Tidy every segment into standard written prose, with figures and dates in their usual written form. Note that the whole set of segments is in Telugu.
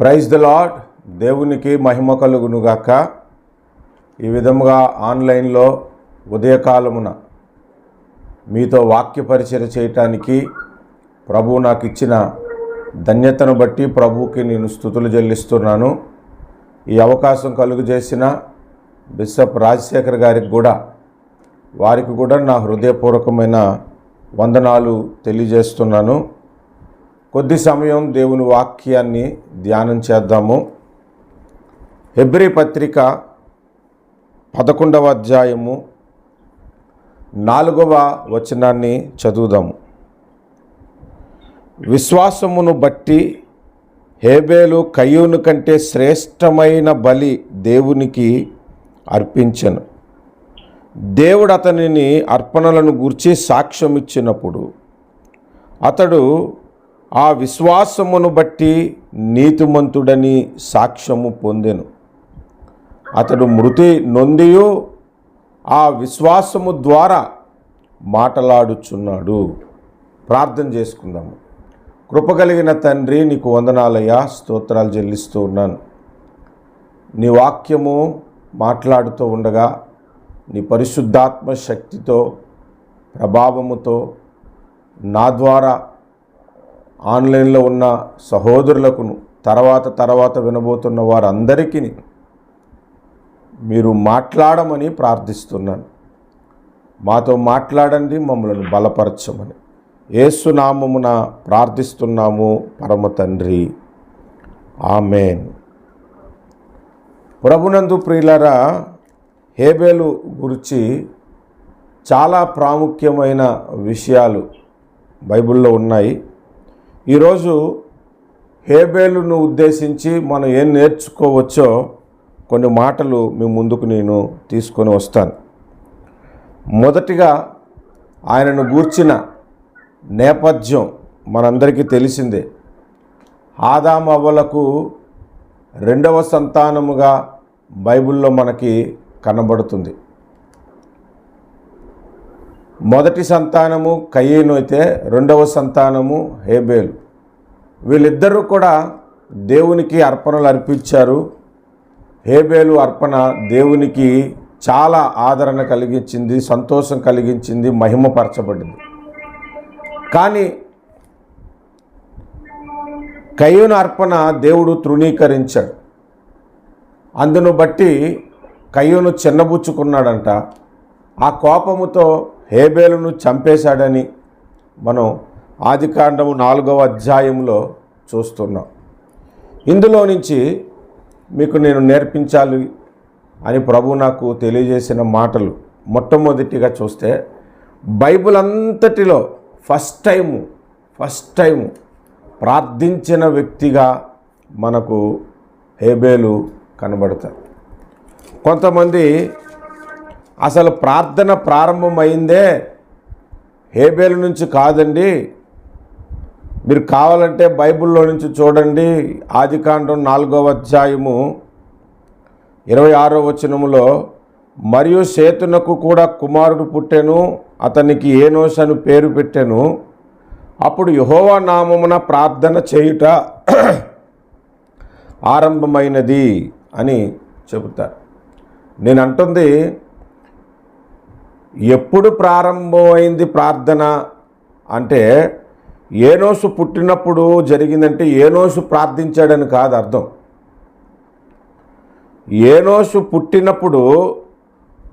Praise the lord. దేవునికి మహిమ కలుగునుగాక. ఈ విధముగా ఆన్లైన్లో ఉదయకాలమున మీతో వాక్య పరిచయం చేయటానికి ప్రభువు నాకు ఇచ్చిన ధన్యతను బట్టి ప్రభువుకి నేను స్తుతులు చెల్లిస్తున్నాను. ఈ అవకాశం కలుగజేసిన బిషప్ రాజశేఖర్ గారికి కూడా వారికి కూడా నా హృదయపూర్వకమైన వందనాలు తెలియజేస్తున్నాను. కొద్ది సమయం దేవుని వాక్యాన్ని ధ్యానం చేద్దాము. హెబ్రీ పత్రిక 11వ అధ్యాయము 4వ వచనాన్ని చదువుదాము. విశ్వాసమును బట్టి హేబేలు కయ్యూను కంటే శ్రేష్టమైన బలి దేవునికి అర్పించెను. దేవుడు అతనిని అర్పణలను గూర్చి సాక్ష్యం ఇచ్చినప్పుడు అతడు ఆ విశ్వాసమును బట్టి నీతిమంతుడని సాక్ష్యము పొందెను. అతడు మృతి నొందియు ఆ విశ్వాసము ద్వారా మాటలాడుచున్నాడు. ప్రార్థన చేసుకుందాము. కృపగలిగిన తండ్రి, నీకు వందనాలయ్యా, స్తోత్రాలు చెల్లిస్తూ ఉన్నాను. నీ వాక్యము మాట్లాడుతూ ఉండగా నీ పరిశుద్ధాత్మ శక్తితో ప్రభావముతో నా ద్వారా ఆన్లైన్లో ఉన్న సహోదరులకును తర్వాత వినబోతున్న వారందరికీ మీరు మాట్లాడమని ప్రార్థిస్తున్నాను. మాతో మాట్లాడండి, మమ్మల్ని బలపరచమని యేసు నామమున ప్రార్థిస్తున్నాము పరమ తండ్రి, ఆమేన్. ప్రభునందు ప్రియులారా, హేబేలు గురించి చాలా ప్రాముఖ్యమైన విషయాలు బైబిల్లో ఉన్నాయి. ఈరోజు హేబేలును ఉద్దేశించి మనం ఏం నేర్చుకోవచ్చో కొన్ని మాటలు మీ ముందుకు నేను తీసుకొని వస్తాను. మొదటిగా ఆయనను గూర్చిన నేపథ్యం మనందరికీ తెలిసిందే. ఆదాము అవ్వలకు రెండవ సంతానముగా బైబిల్లో మనకి కనబడుతుంది. మొదటి సంతానము కయీను అయితే రెండవ సంతానము హేబేలు. వీళ్ళిద్దరూ కూడా దేవునికి అర్పణలు అర్పించారు. హేబేలు అర్పణ దేవునికి చాలా ఆదరణ కలిగించింది, సంతోషం కలిగించింది, మహిమపరచబడింది. కానీ కయీను అర్పణ దేవుడు తృణీకరించాడు. అందును బట్టి కయీను చిన్నబుచ్చుకున్నాడంట. ఆ కోపముతో హేబేలును చంపేశాడని మనం ఆదికాండము 4వ అధ్యాయంలో చూస్తున్నాం. ఇందులో నుంచి మీకు నేను నేర్పించాలి అని ప్రభు నాకు తెలియజేసిన మాటలు మొట్టమొదటిగా చూస్తే, బైబిల్ అంతటిలో ఫస్ట్ టైము ప్రార్థించిన వ్యక్తిగా మనకు హేబేలు కనబడతారు. కొంతమంది అసలు ప్రార్థన ప్రారంభమైందే హేబేలు నుంచి కాదండి, మీరు కావాలంటే బైబిల్లో నుంచి చూడండి. ఆదికాండం 4వ అధ్యాయము 26వ వచనములో, మరియు సేతునకు కూడా కుమారుడు పుట్టెను, అతనికి ఏనోషు అని పేరు పెట్టెను. అప్పుడు యెహోవా నామమున ప్రార్థన చేయుట ఆరంభమైనది అని చెబుతారు. నేను అంటుంది, ఎప్పుడు ప్రారంభమైంది ప్రార్థన అంటే ఏనోషు పుట్టినప్పుడు జరిగిందంటే ఏనోషు ప్రార్థించాడని కాదు అర్థం. ఏనోషు పుట్టినప్పుడు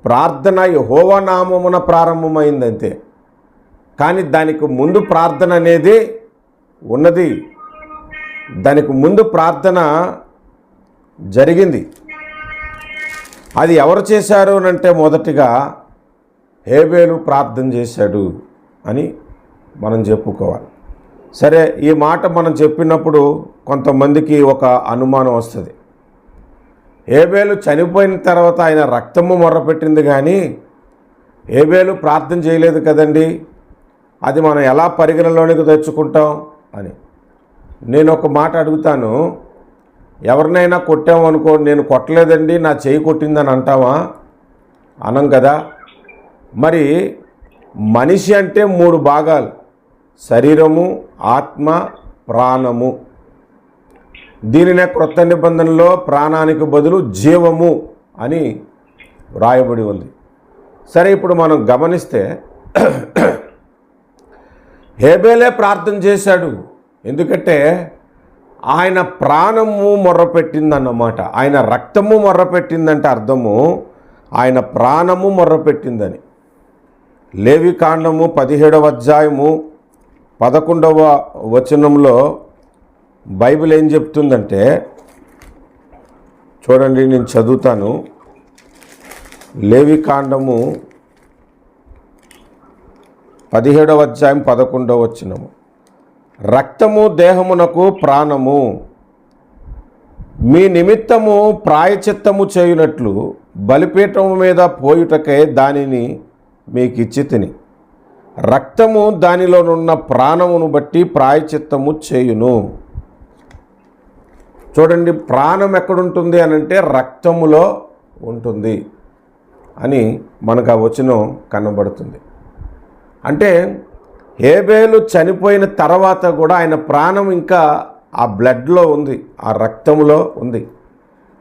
ప్రార్థన యెహోవా నామమున ప్రారంభమైందంతే. కానీ దానికి ముందు ప్రార్థన అనేది ఉన్నది. దానికి ముందు ప్రార్థన జరిగింది. అది ఎవరు చేశారు అంటే మొదటిగా హేబేలు ప్రార్థన చేశాడు అని మనం చెప్పుకోవాలి. సరే, ఈ మాట మనం చెప్పినప్పుడు కొంతమందికి ఒక అనుమానం వస్తుంది. హేబేలు చనిపోయిన తర్వాత ఆయన రక్తము మొర్రపెట్టింది కానీ హేబేలు ప్రార్థన చేయలేదు కదండి, అది మనం ఎలా పరిగణలోనికి తెచ్చుకుంటాం అని నేను ఒక మాట అడుగుతాను. ఎవరినైనా కొట్టామనుకో, నేను కొట్టలేదండి నా చేయి కొట్టిందని అంటావా? అనం కదా. మరి మనిషి అంటే 3 భాగాలు: శరీరము, ఆత్మ, ప్రాణము. దీనినే క్రొత్త నిబంధనలో ప్రాణానికి బదులు జీవము అని వ్రాయబడి ఉంది. సరే, ఇప్పుడు మనం గమనిస్తే హేబేలే ప్రార్థన చేశాడు. ఎందుకంటే ఆయన ప్రాణము మొర్రపెట్టిందన్నమాట. ఆయన రక్తము మొర్రపెట్టిందంటే అర్థము ఆయన ప్రాణము మొర్రపెట్టిందని. లేవికాండము 17వ అధ్యాయము 11వ వచనంలో బైబిల్ ఏం చెప్తుందంటే, చూడండి, నేను చదువుతాను. లేవికాండము 17వ అధ్యాయం 11వ వచనము. రక్తము దేహమునకు ప్రాణము, మీ నిమిత్తము ప్రాయచిత్తము చేయునట్లు బలిపీఠము మీద పోయుటకై దానిని మీకు ఇచ్చి తిని, రక్తము దానిలోనున్న ప్రాణమును బట్టి ప్రాయచిత్తము చేయును. చూడండి, ప్రాణం ఎక్కడుంటుంది అని అంటే రక్తములో ఉంటుంది అని మనకు ఆ వచనం కనబడుతుంది. అంటే హేబేలు చనిపోయిన తర్వాత కూడా ఆయన ప్రాణం ఇంకా ఆ బ్లడ్లో ఉంది, ఆ రక్తంలో ఉంది.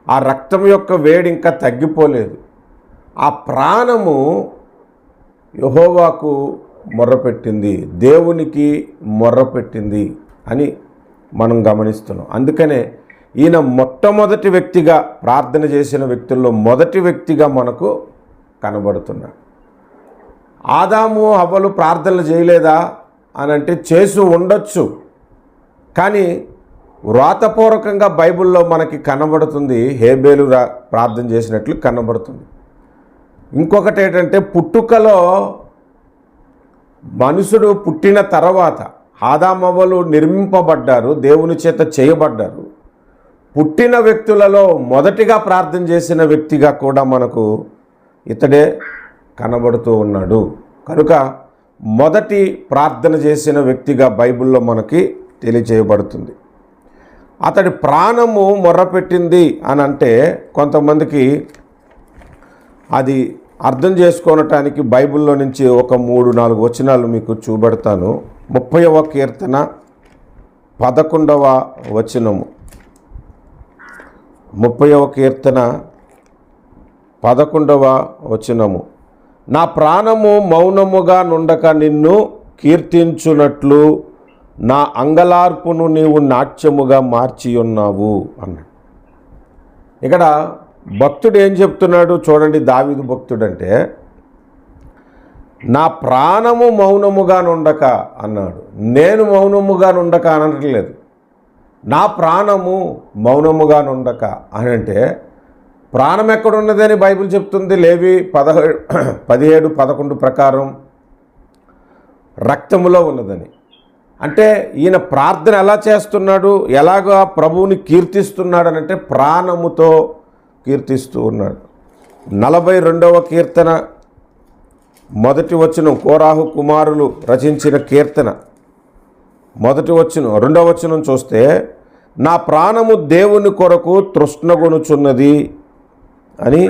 ఆ రక్తం యొక్క వేడి ఇంకా తగ్గిపోలేదు. ఆ ప్రాణము యెహోవాకు మొర్రపెట్టింది, దేవునికి మొర్రపెట్టింది అని మనం గమనిస్తున్నాం. అందుకనే ఈయన మొట్టమొదటి వ్యక్తిగా, ప్రార్థన చేసిన వ్యక్తుల్లో మొదటి వ్యక్తిగా మనకు కనబడుతున్నాడు. ఆదాము హవ్వలు ప్రార్థనలు చేయలేదా అని అంటే చేసి ఉండొచ్చు, కానీ వ్రాతపూర్వకంగా బైబిల్లో మనకి కనబడుతుంది హేబేలు ప్రార్థన చేసినట్లు కనబడుతుంది. ఇంకొకటి ఏంటంటే, పుట్టుకలో మనుషుడు పుట్టిన తర్వాత ఆదాము హవ్వలు నిర్మింపబడ్డారు, దేవుని చేత చేయబడ్డారు. పుట్టిన వ్యక్తులలో మొదటిగా ప్రార్థన చేసిన వ్యక్తిగా కూడా మనకు ఇతడే కనబడుతూ ఉన్నాడు. కనుక మొదటి ప్రార్థన చేసిన వ్యక్తిగా బైబిల్లో మనకి తెలియజేయబడుతుంది. అతడి ప్రాణము మొర్రపెట్టింది అని అంటే కొంతమందికి అది అర్థం చేసుకోవటానికి బైబిల్లో నుంచి ఒక 3-4 వచనాలు మీకు చూపెడతాను. 30వ కీర్తన 11వ వచనము. 30వ కీర్తన 11వ వచనము. నా ప్రాణము మౌనముగా నుండక నిన్ను కీర్తించునట్లు నా అంగలార్పును నీవు నాట్యముగా మార్చి ఉన్నావు అన్నాడు. ఇక్కడ భక్తుడు ఏం చెప్తున్నాడు చూడండి, దావీదు భక్తుడు అంటే, నా ప్రాణము మౌనముగా నుండక అన్నాడు. నేను మౌనముగా నుండక అనట్లేదు, నా ప్రాణము మౌనముగా నుండక అని అంటే ప్రాణం ఎక్కడున్నదని బైబిల్ చెప్తుంది. లేవి 17:11 ప్రకారం రక్తములో ఉన్నదని. అంటే ఈయన ప్రార్థన ఎలా చేస్తున్నాడు, ఎలాగా ప్రభువుని కీర్తిస్తున్నాడు అని అంటే ప్రాణముతో కీర్తిస్తూ ఉన్నాడు. 42వ కీర్తన 1వ వచనం, కోరాహు కుమారులు రచించిన కీర్తన 1వ వచనం 2వ వచనం చూస్తే, నా ప్రాణము దేవుని కొరకు తృష్ణగొనుచున్నది అని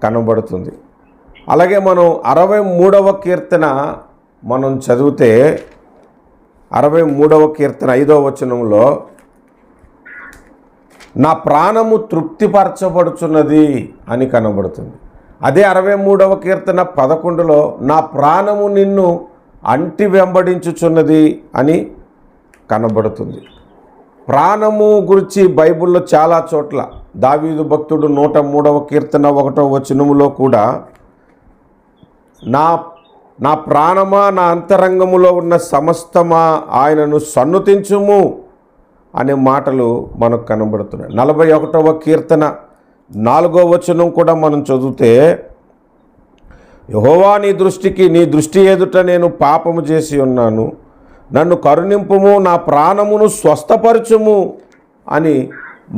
కనబడుతుంది. అలాగే మనం 63వ కీర్తన మనం చదివితే 63వ కీర్తన 5వ వచనంలో, నా ప్రాణము తృప్తిపరచబడుచున్నది అని కనబడుతుంది. అదే 63వ కీర్తన 11లో, నా ప్రాణము నిన్ను అంటి వెంబడించుచున్నది అని కనబడుతుంది. ప్రాణము గురించి బైబిల్లో చాలా చోట్ల దావీదు భక్తుడు 103వ కీర్తన 1వ వచనములో కూడా, నా ప్రాణమా నా అంతరంగములో ఉన్న సమస్తమా ఆయనను సన్నుతించుము అనే మాటలు మనకు కనబడుతున్నాయి. 41వ కీర్తన 4వ వచనం కూడా మనం చదివితే, యెహోవా నీ దృష్టి ఎదుట నేను పాపము చేసి ఉన్నాను, నన్ను కరుణింపుము, నా ప్రాణమును స్వస్థపరచుము అని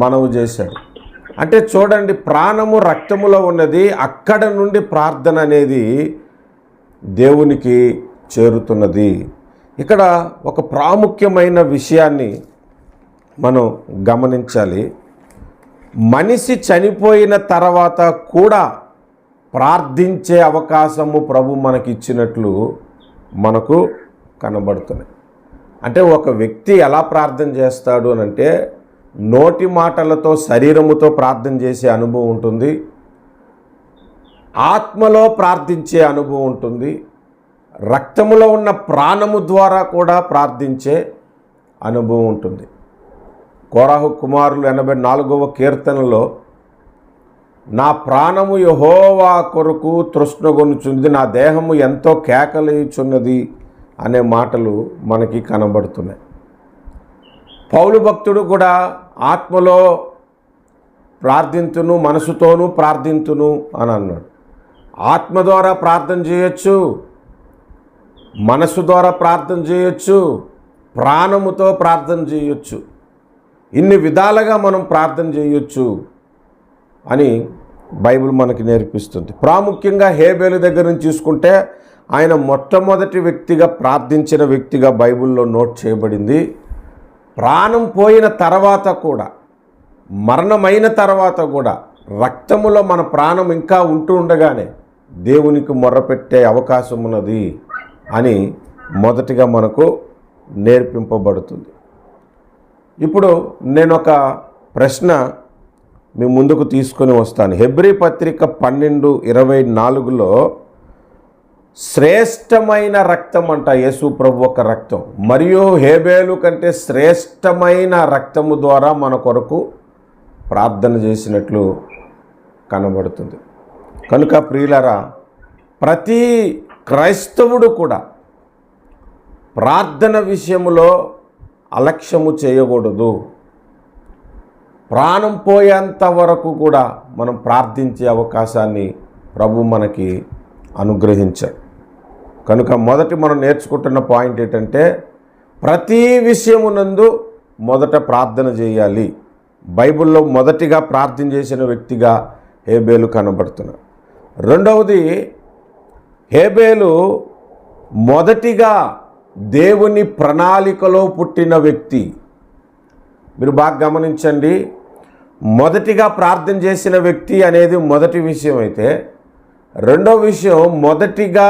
మనవి చేశాడు. అంటే చూడండి, ప్రాణము రక్తములో ఉన్నది, అక్కడ నుండి ప్రార్థన అనేది దేవునికి చేరుతున్నది. ఇక్కడ ఒక ప్రాముఖ్యమైన విషయాన్ని మనం గమనించాలి. మనిషి చనిపోయిన తర్వాత కూడా ప్రార్థించే అవకాశము ప్రభు మనకి ఇచ్చినట్లు మనకు కనబడుతున్నాయి. అంటే ఒక వ్యక్తి ఎలా ప్రార్థన చేస్తాడు అని అంటే, నోటి మాటలతో శరీరముతో ప్రార్థన చేసే అనుభవం ఉంటుంది, ఆత్మలో ప్రార్థించే అనుభవం ఉంటుంది, రక్తములో ఉన్న ప్రాణము ద్వారా కూడా ప్రార్థించే అనుభవం ఉంటుంది. కోరాహు కుమారులు 84వ కీర్తనలో నా ప్రాణము యెహోవా కొరకు తృష్ణగొనుచున్నది, నా దేహము ఎంతో కేకలేయుచున్నది అనే మాటలు మనకి కనబడుతున్నాయి. పౌలు భక్తుడు కూడా ఆత్మలో ప్రార్థింతును, మనసుతోనూ ప్రార్థింతును అని అన్నాడు. ఆత్మ ద్వారా ప్రార్థన చేయొచ్చు, మనసు ద్వారా ప్రార్థన చేయొచ్చు, ప్రాణముతో ప్రార్థన చేయొచ్చు. ఇన్ని విధాలుగా మనం ప్రార్థన చేయొచ్చు అని బైబిల్ మనకి నేర్పిస్తుంది. ప్రాముఖ్యంగా హేబేలు దగ్గర నుంచి చూసుకుంటే ఆయన మొట్టమొదటి వ్యక్తిగా ప్రార్థించిన వ్యక్తిగా బైబిల్లో నోట్ చేయబడింది. ప్రాణం పోయిన తర్వాత కూడా, మరణమైన తర్వాత కూడా రక్తములో మన ప్రాణం ఇంకా ఉంటూ ఉండగానే దేవునికి మొర్రపెట్టే అవకాశం ఉన్నది అని మొదటిగా మనకు నేర్పింపబడుతుంది. ఇప్పుడు నేను ఒక ప్రశ్న మీ ముందుకు తీసుకొని వస్తాను. హెబ్రీ పత్రిక 12:24లో శ్రేష్టమైన రక్తం అంట యేసు ప్రభు ఒక రక్తం, మరియు హేబేలు కంటే శ్రేష్టమైన రక్తము ద్వారా మన కొరకు ప్రార్థన చేసినట్లు కనబడుతుంది. కనుక ప్రియులారా, ప్రతి క్రైస్తవుడు కూడా ప్రార్థన విషయంలో అలక్ష్యము చేయకూడదు. ప్రాణం పోయేంత వరకు కూడా మనం ప్రార్థించే అవకాశాన్ని ప్రభు మనకి అనుగ్రహించాడు. కనుక మొదటి మనం నేర్చుకుంటున్న పాయింట్ ఏంటంటే ప్రతి విషయమునందు మొదట ప్రార్థన చేయాలి. బైబిల్లో మొదటిగా ప్రార్థన చేసిన వ్యక్తిగా హేబేలు కనబడుతున్నాడు. రెండవది, హేబేలు మొదటిగా దేవుని ప్రణాళికలో పుట్టిన వ్యక్తి. మీరు బాగా గమనించండి, మొదటిగా ప్రార్థన చేసిన వ్యక్తి అనేది మొదటి విషయం అయితే, రెండో విషయం మొదటిగా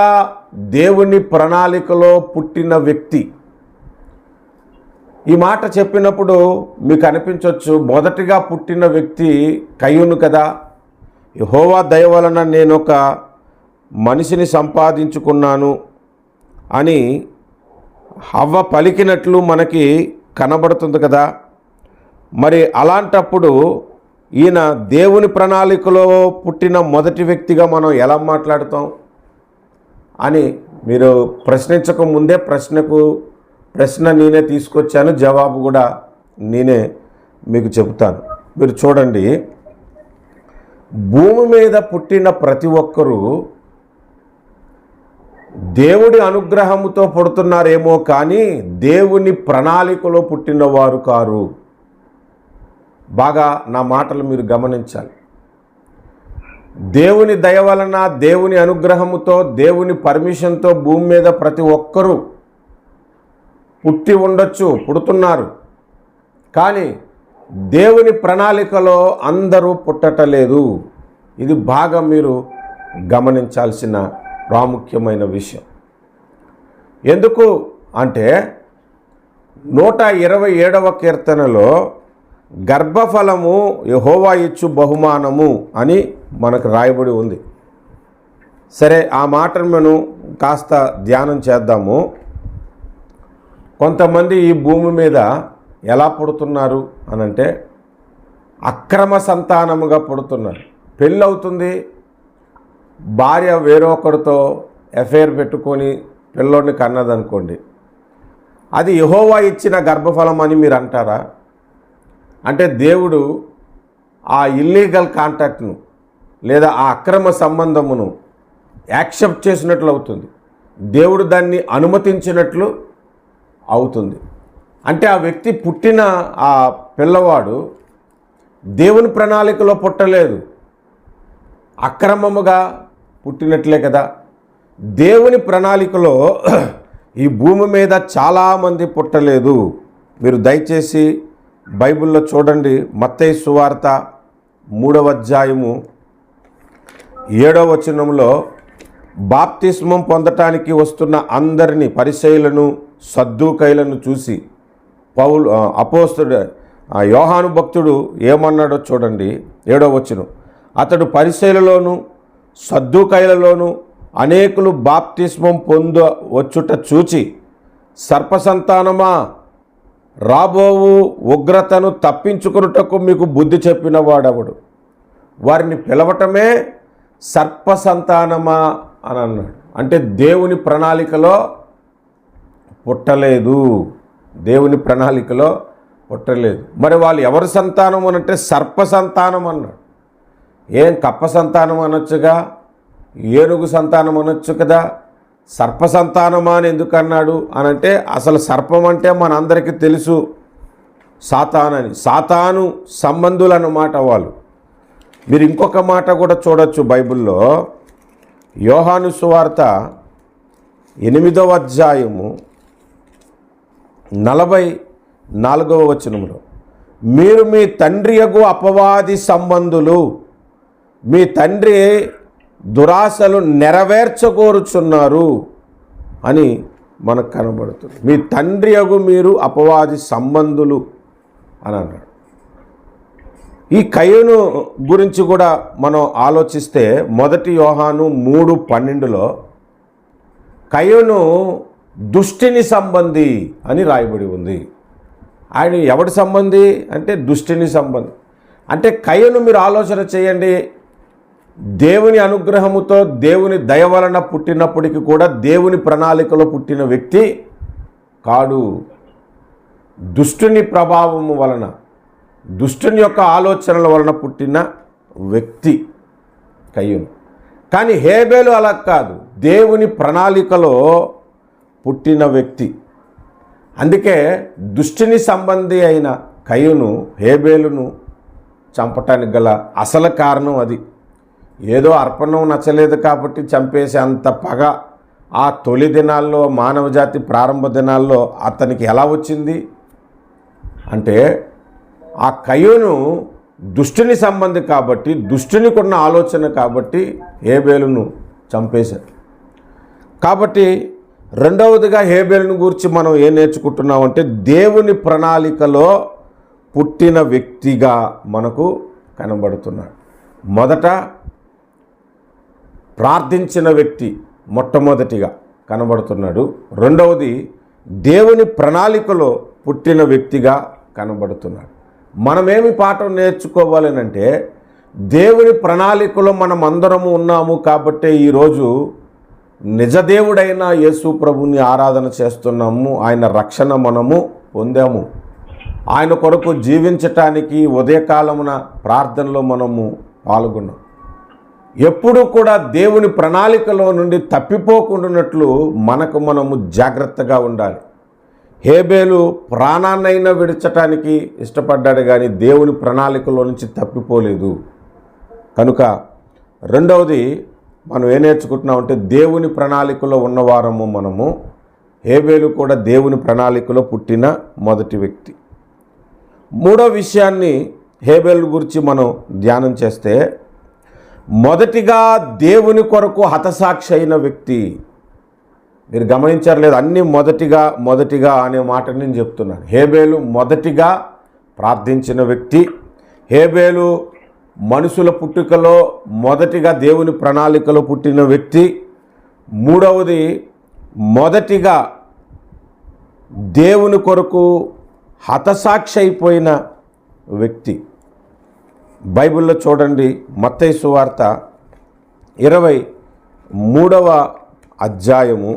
దేవుని ప్రణాళికలో పుట్టిన వ్యక్తి. ఈ మాట చెప్పినప్పుడు మీకు అనిపించవచ్చు, మొదటిగా పుట్టిన వ్యక్తి కయ్యూను కదా, యెహోవా దయ వలన నేను ఒక మనిషిని సంపాదించుకున్నాను అని హవ్వ పలికినట్లు మనకి కనబడుతుంది కదా. మరి అలాంటప్పుడు ఈయన దేవుని ప్రణాళికలో పుట్టిన మొదటి వ్యక్తిగా మనం ఎలా మాట్లాడతాం అని మీరు ప్రశ్నించక ముందే ప్రశ్న నేనే తీసుకొచ్చాను, జవాబు కూడా నేనే మీకు చెబుతాను. మీరు చూడండి, భూమి మీద పుట్టిన ప్రతి ఒక్కరూ దేవుడి అనుగ్రహముతో పుడుతున్నారేమో కానీ దేవుని ప్రణాళికలో పుట్టినవారు కారు. బాగా నా మాటలు మీరు గమనించాలి. దేవుని దయ వలన, దేవుని అనుగ్రహముతో, దేవుని పర్మిషన్తో భూమి మీద ప్రతి ఒక్కరూ పుట్టి ఉండొచ్చు, పుడుతున్నారు. కానీ దేవుని ప్రణాళికలో అందరూ పుట్టటలేదు. ఇది బాగా మీరు గమనించాల్సిన ప్రాముఖ్యమైన విషయం. ఎందుకు అంటే 127వ కీర్తనలో గర్భఫలము యెహోవా ఇచ్చు బహుమానము అని మనకు రాయబడి ఉంది. సరే, ఆ మాటను మనం కాస్త ధ్యానం చేద్దాము. కొంతమంది ఈ భూమి మీద ఎలా పుడుతున్నారు అనంటే అక్రమ సంతానముగా పుడుతున్నారు. పెళ్ళవుతుంది, భార్య వేరొకరితో అఫైర్ పెట్టుకొని పిల్లోడిని కన్నదనుకోండి, అది యెహోవా ఇచ్చిన గర్భఫలం అని మీరు అంటారా? అంటే దేవుడు ఆ ఇల్లీగల్ కాంటాక్ట్ను లేదా ఆ అక్రమ సంబంధమును యాక్సెప్ట్ చేసినట్లు అవుతుంది, దేవుడు దాన్ని అనుమతించినట్లు అవుతుంది. అంటే ఆ వ్యక్తి పుట్టిన ఆ పిల్లవాడు దేవుని ప్రణాళికలో పుట్టలేదు, అక్రమముగా పుట్టినట్లే కదా. దేవుని ప్రణాళికలో ఈ భూమి మీద చాలామంది పుట్టలేదు. మీరు దయచేసి బైబిల్లో చూడండి, మత్తయి సువార్త 3వ అధ్యాయము 7వ వచనంలో బాప్తిస్మం పొందటానికి వస్తున్న అందరినీ, పరిసయ్యులను, సద్దూకైలను చూసి ఆ యోహాను భక్తుడు ఏమన్నాడో చూడండి, 7వ వచనం. అతడు పరిసయ్యులలోను సద్దూకయ్యులలోను అనేకులు బాప్తిస్మం పొందవచ్చుట చూచి, సర్పసంతానమా, రాబోవు ఉగ్రతను తప్పించుకొనుటకు మీకు బుద్ధి చెప్పిన వాడెవడు? వారిని పిలవటమే సర్పసంతానమా అని అన్నాడు. అంటే దేవుని ప్రణాళికలో పుట్టలేదు, దేవుని ప్రణాళికలో పుట్టలేదు. మరి వాళ్ళు ఎవరి సంతానం అనంటే సర్ప సంతానం అన్నాడు. ఏం కప్ప సంతానం అనొచ్చుగా, ఏనుగు సంతానం అనొచ్చు కదా, సర్ప సంతానమా అని ఎందుకు అన్నాడు అనంటే, అసలు సర్పం అంటే మనందరికీ తెలుసు సాతానని, సాతాను సంబంధులు అన్నమాట వాళ్ళు. మీరు ఇంకొక మాట కూడా చూడొచ్చు బైబిల్లో, యోహాను సువార్త 8వ అధ్యాయము 44వ వచనంలో, మీరు మీ తండ్రియగు అపవాది సంబంధులు, మీ తండ్రి దురాశలు నెరవేర్చగోరుచున్నారు అని మనకు కనబడుతుంది. మీ తండ్రియగు మీరు అపవాది సంబంధులు అని అన్నాడు. ఈ కయీను గురించి కూడా మనం ఆలోచిస్తే 1 యోహాను 3:12లో కయీను దుష్టిని సంబంధి అని రాయబడి ఉంది. ఆయన ఎవడి సంబంధి అంటే దుష్టిని సంబంధి. అంటే కయీను మీరు ఆలోచన చేయండి, దేవుని అనుగ్రహముతో దేవుని దయ వలన పుట్టినప్పటికీ కూడా దేవుని ప్రణాళికలో పుట్టిన వ్యక్తి కాడు. దుష్టుని ప్రభావము వలన, దుష్టుని యొక్క ఆలోచనల వలన పుట్టిన వ్యక్తి కయీను. కానీ హేబేలు అలా కాదు, దేవుని ప్రణాళికలో పుట్టిన వ్యక్తి. అందుకే దుష్టుని సంబంధి అయిన కయీను హేబేలును చంపటానికి గల అసలు కారణం అది. ఏదో అర్పణం నచ్చలేదు కాబట్టి చంపేసి అంత పగ ఆ తొలి దినాల్లో, మానవ జాతి ప్రారంభ దినాల్లో అతనికి ఎలా వచ్చింది అంటే, ఆ కయీను దుష్టుని సంబంధి కాబట్టి, దుష్టునికి ఉన్న ఆలోచన కాబట్టి హేబేలును చంపేశాడు. కాబట్టి రెండవదిగా హేబేలును గురించి మనం ఏం నేర్చుకుంటున్నామంటే, దేవుని ప్రణాళికలో పుట్టిన వ్యక్తిగా మనకు కనబడుతున్నాడు. మొదట ప్రార్థించిన వ్యక్తి మొట్టమొదటిగా కనబడుతున్నాడు. రెండవది దేవుని ప్రణాళికలో పుట్టిన వ్యక్తిగా కనబడుతున్నాడు. మనమేమి పాఠం నేర్చుకోవాలనంటే, దేవుని ప్రణాళికలో మనం అందరము ఉన్నాము కాబట్టే ఈరోజు నిజదేవుడైన యేసు ప్రభుని ఆరాధన చేస్తున్నాము. ఆయన రక్షణ మనము పొందాము. ఆయన కొరకు జీవించటానికి ఉదయకాలమున ప్రార్థనలో మనము పాల్గొన్నాం. ఎప్పుడూ కూడా దేవుని ప్రణాళికలో నుండి తప్పిపోకుండానట్లు మనము జాగ్రత్తగా ఉండాలి. హేబేలు ప్రాణాన్నైనా విడిచటానికి ఇష్టపడ్డాడు కానీ దేవుని ప్రణాళికలో నుంచి తప్పిపోలేదు. కనుక రెండవది మనం ఏం నేర్చుకుంటున్నామంటే, దేవుని ప్రణాళికలో ఉన్నవారము మనము. హేబేలు కూడా దేవుని ప్రణాళికలో పుట్టిన మొదటి వ్యక్తి. మూడో విషయాన్ని హేబేలు గురించి మనం ధ్యానం చేస్తే, మొదటిగా దేవుని కొరకు హతసాక్షి అయిన వ్యక్తి. మీరు గమనించారు లేదు, అన్నీ మొదటిగా అనే మాట నేను చెప్తున్నాను. హేబేలు మొదటిగా ప్రార్థించిన వ్యక్తి. హేబేలు మనుషుల పుట్టుకలో మొదటిగా దేవుని ప్రణాళికలో పుట్టిన వ్యక్తి. మూడవది మొదటిగా దేవుని కొరకు హతసాక్షి అయిపోయిన వ్యక్తి. బైబిల్లో చూడండి, మత్తయి సువార్త 23వ అధ్యాయము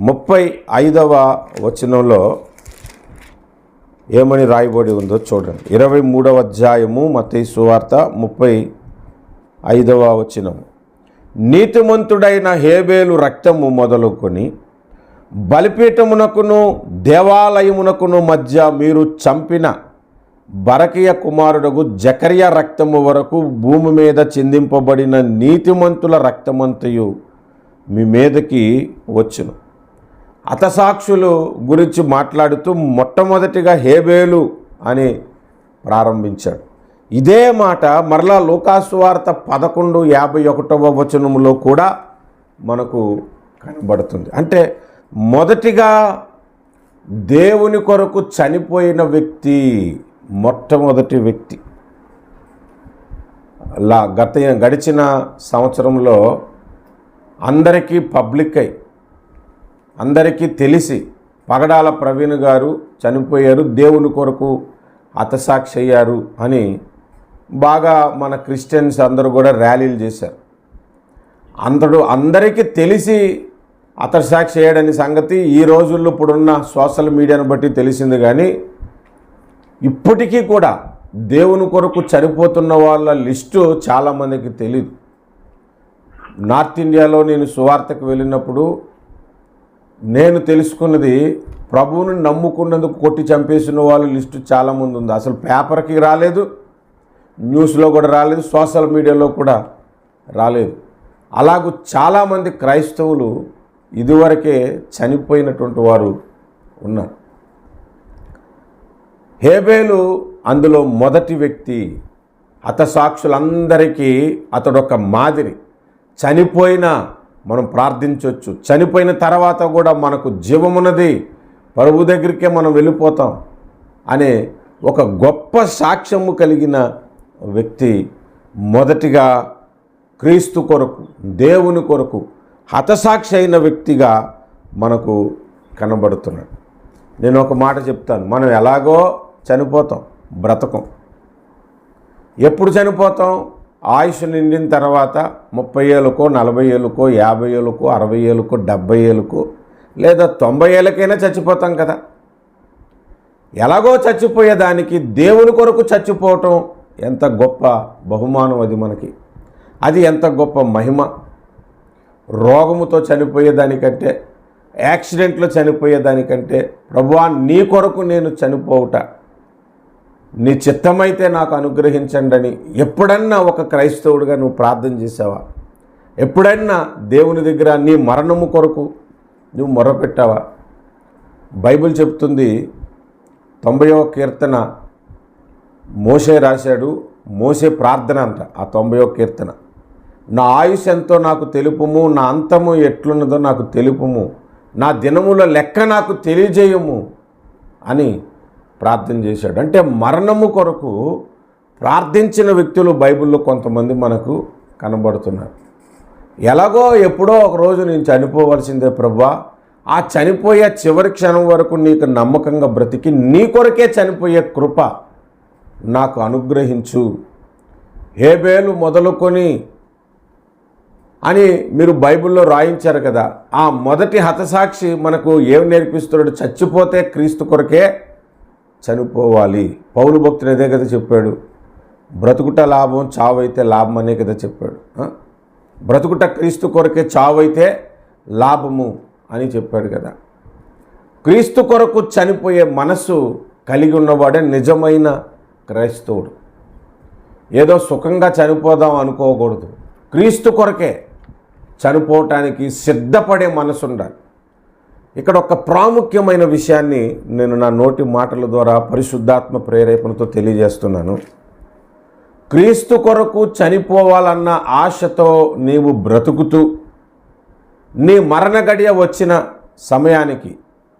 35వ వచనంలో ఏమని రాయబడి ఉందో చూడండి. 23వ అధ్యాయము మత్తయి సువార్త 35వ వచనం. నీతిమంతుడైన హేబేలు రక్తము మొదలుకొని బలిపీఠమునకును దేవాలయమునకును మధ్య మీరు చంపిన బరకియ కుమారుడగు జకర్యా రక్తము వరకు భూమి మీద చిందింపబడిన నీతిమంతుల రక్తమంతయు మీ మీదకి వచ్చును. హతసాక్షులు గురించి మాట్లాడుతూ మొట్టమొదటిగా హేబేలు అని ప్రారంభించాడు. ఇదే మాట మరలా లూకాసు వార్త 11:51వ వచనంలో కూడా మనకు కనబడుతుంది. అంటే మొదటిగా దేవుని కొరకు చనిపోయిన వ్యక్తి, మొట్టమొదటి వ్యక్తి. గడిచిన సంవత్సరంలో అందరికీ పబ్లిక్ అయి అందరికీ తెలిసి పగడాల ప్రవీణ్ గారు చనిపోయారు, దేవుని కొరకు హతసాక్షి అయ్యారు అని బాగా మన క్రిస్టియన్స్ అందరూ కూడా ర్యాలీలు చేశారు. అందరికీ తెలిసి హతసాక్షి అయ్యాడని సంగతి ఈ రోజుల్లో ఇప్పుడున్న సోషల్ మీడియాను బట్టి తెలిసింది. కానీ ఇప్పటికీ కూడా దేవుని కొరకు చనిపోతున్న వాళ్ళ లిస్టు చాలామందికి తెలియదు. నార్త్ ఇండియాలో నేను సువార్తకు వెళ్ళినప్పుడు నేను తెలుసుకున్నది, ప్రభువుని నమ్ముకున్నందుకు కొట్టి చంపేసిన వాళ్ళ లిస్టు చాలామంది ఉంది. అసలు పేపర్కి రాలేదు, న్యూస్లో కూడా రాలేదు, సోషల్ మీడియాలో కూడా రాలేదు. అలాగూ చాలామంది క్రైస్తవులు ఇదివరకే చనిపోయినటువంటి వారు ఉన్నారు. హేబేలు అందులో మొదటి వ్యక్తి. హతసాక్షులందరికీ అతడు ఒక మాదిరి. చనిపోయినా మనం ప్రార్థించవచ్చు, చనిపోయిన తర్వాత కూడా మనకు జీవమున్నది, ప్రభు దగ్గరికే మనం వెళ్ళిపోతాం అనే ఒక గొప్ప సాక్ష్యము కలిగిన వ్యక్తి మొదటిగా క్రీస్తు కొరకు, దేవుని కొరకు హతసాక్షి అయిన వ్యక్తిగా మనకు కనబడుతున్నాడు. నేను ఒక మాట చెప్తాను, మనం ఎలాగో చనిపోతాం, బ్రతకం. ఎప్పుడు చనిపోతాం? ఆయుష్ నిండిన తర్వాత 30 ఏళ్ళకో 40 ఏళ్ళకో 50 ఏళ్ళకో 60 ఏళ్ళకో 70 ఏళ్ళకో లేదా 90 ఏళ్ళకైనా చచ్చిపోతాం కదా. ఎలాగో చచ్చిపోయేదానికి దేవుని కొరకు చచ్చిపోవటం ఎంత గొప్ప బహుమానం అది మనకి. అది ఎంత గొప్ప మహిమ. రోగముతో చనిపోయేదానికంటే, యాక్సిడెంట్లో చనిపోయేదానికంటే, ప్రభువా నీ కొరకు నేను చనిపోవుట, నీ చిత్తమైతే నాకు అనుగ్రహించండి అని ఎప్పుడన్నా ఒక క్రైస్తవుడిగా నువ్వు ప్రార్థన చేసావా? ఎప్పుడన్నా దేవుని దగ్గర నీ మరణము కొరకు నువ్వు మొరపెట్టావా? బైబిల్ చెప్తుంది, 90వ కీర్తన మోషే రాశాడు. మోషే ప్రార్థన అంట ఆ 90వ కీర్తన. నా ఆయుష్ ఎంతో నాకు తెలుపుము, నా అంతము ఎట్లున్నదో నాకు తెలుపుము, నా దినముల లెక్క నాకు తెలియజేయము అని ప్రార్థన చేశాడు. అంటే మరణము కొరకు ప్రార్థించిన వ్యక్తులు బైబిల్లో కొంతమంది మనకు కనబడుతున్నారు. ఎలాగో ఎప్పుడో ఒకరోజు నేను చనిపోవలసిందే ప్రభువా, ఆ చనిపోయే చివరి క్షణం వరకు నీకు నమ్మకంగా బ్రతికి నీ కొరకే చనిపోయే కృప నాకు అనుగ్రహించు. హేబేలు మొదలుకొని అని మీరు బైబిల్లో రాయించారు కదా. ఆ మొదటి హతసాక్షి మనకు ఏం నేర్పిస్తున్నాడు? చచ్చిపోతే క్రీస్తు కొరకే చనిపోవాలి. పౌలు భక్తుడు అదే కదా చెప్పాడు. బ్రతుకుట లాభం, చావైతే లాభం అనే కదా చెప్పాడు. బ్రతుకుట క్రీస్తు కొరకే, చావైతే లాభము అని చెప్పాడు కదా. క్రీస్తు కొరకు చనిపోయే మనస్సు కలిగి ఉన్నవాడే నిజమైన క్రైస్తవుడు. ఏదో సుఖంగా చనిపోదాం అనుకోకూడదు. క్రీస్తు కొరకే చనిపోవటానికి సిద్ధపడే మనసు ఉండాలి. ఇక్కడ ఒక ప్రాముఖ్యమైన విషయాన్ని నేను నా నోటి మాటల ద్వారా పరిశుద్ధాత్మ ప్రేరేపణతో తెలియజేస్తున్నాను. క్రీస్తు కొరకు చనిపోవాలన్న ఆశతో నీవు బ్రతుకుతూ నీ మరణ గడియ వచ్చిన సమయానికి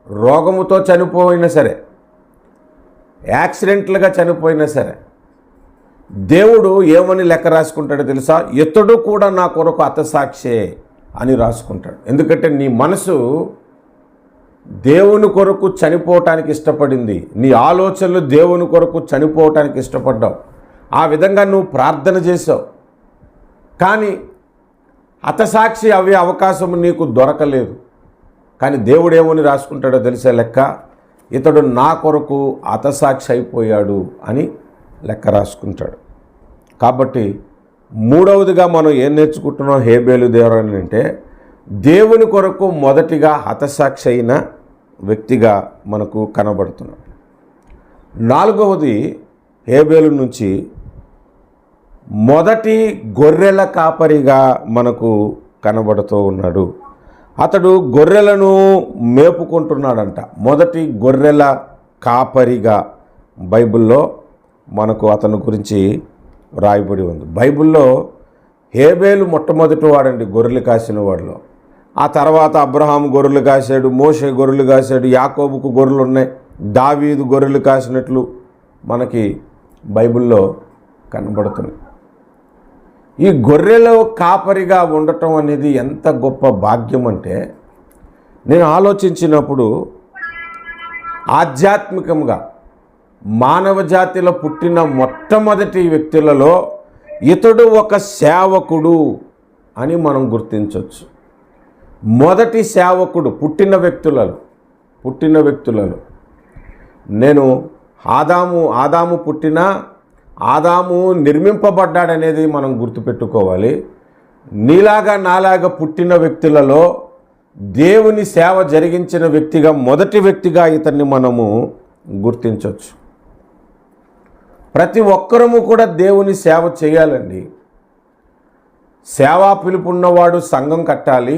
రోగముతో చనిపోయినా సరే, యాక్సిడెంట్లుగా చనిపోయినా సరే, దేవుడు ఏమని లెక్క రాసుకుంటాడో తెలుసా? ఇతడు కూడా నా కొరకు హతసాక్షే అని రాసుకుంటాడు. ఎందుకంటే నీ మనసు దేవుని కొరకు చనిపోవటానికి ఇష్టపడింది. నీ ఆలోచనలు దేవుని కొరకు చనిపోవటానికి ఇష్టపడ్డావు. ఆ విధంగా నువ్వు ప్రార్థన చేసావు. కానీ హతసాక్షి అవి అవకాశం నీకు దొరకలేదు. కానీ దేవుడు ఏమని రాసుకుంటాడో తెలిసే లెక్క? ఇతడు నా కొరకు హతసాక్షి అయిపోయాడు అని లెక్క రాసుకుంటాడు. కాబట్టి మూడవదిగా మనం ఏం నేర్చుకుంటున్నాం హేబేలు దేవుని అంటే, దేవుని కొరకు మొదటిగా హతసాక్షి అయిన వ్యక్తిగా మనకు కనబడుతున్నాడు. నాలుగవది, హేబేలు నుంచి మొదటి గొర్రెల కాపరిగా మనకు కనబడుతూ ఉన్నాడు. అతడు గొర్రెలను మేపుకుంటున్నాడంట. మొదటి గొర్రెల కాపరిగా బైబిల్లో మనకు అతని గురించి రాయబడి ఉంది. బైబిల్లో హేబేలు మొట్టమొదటి వాడండి గొర్రెలు కాసిన వాడిలో. ఆ తర్వాత అబ్రహాం గొర్రెలు కాశాడు, మోషే గొర్రెలు కాశాడు, యాకోబుకు గొర్రెలు ఉన్నాయి, దావీదు గొర్రెలు కాసినట్లు మనకి బైబిల్లో కనబడుతుంది. ఈ గొర్రెలో కాపరిగా ఉండటం అనేది ఎంత గొప్ప భాగ్యం అంటే, నేను ఆలోచించినప్పుడు ఆధ్యాత్మికంగా మానవ జాతిలో పుట్టిన మొట్టమొదటి వ్యక్తులలో ఇతడు ఒక సేవకుడు అని మనం గుర్తించవచ్చు. మొదటి సేవకుడు పుట్టిన వ్యక్తులలో నేను ఆదాము పుట్టిన ఆదాము నిర్మింపబడ్డాడనేది మనం గుర్తుపెట్టుకోవాలి. నీలాగా నాలాగా పుట్టిన వ్యక్తులలో దేవుని సేవ జరిగించిన వ్యక్తిగా మొదటి వ్యక్తిగా ఇతన్ని మనము గుర్తించవచ్చు. ప్రతి ఒక్కరము కూడా దేవుని సేవ చేయాలండి. సేవా పిలుపున్నవాడు సంఘం కట్టాలి.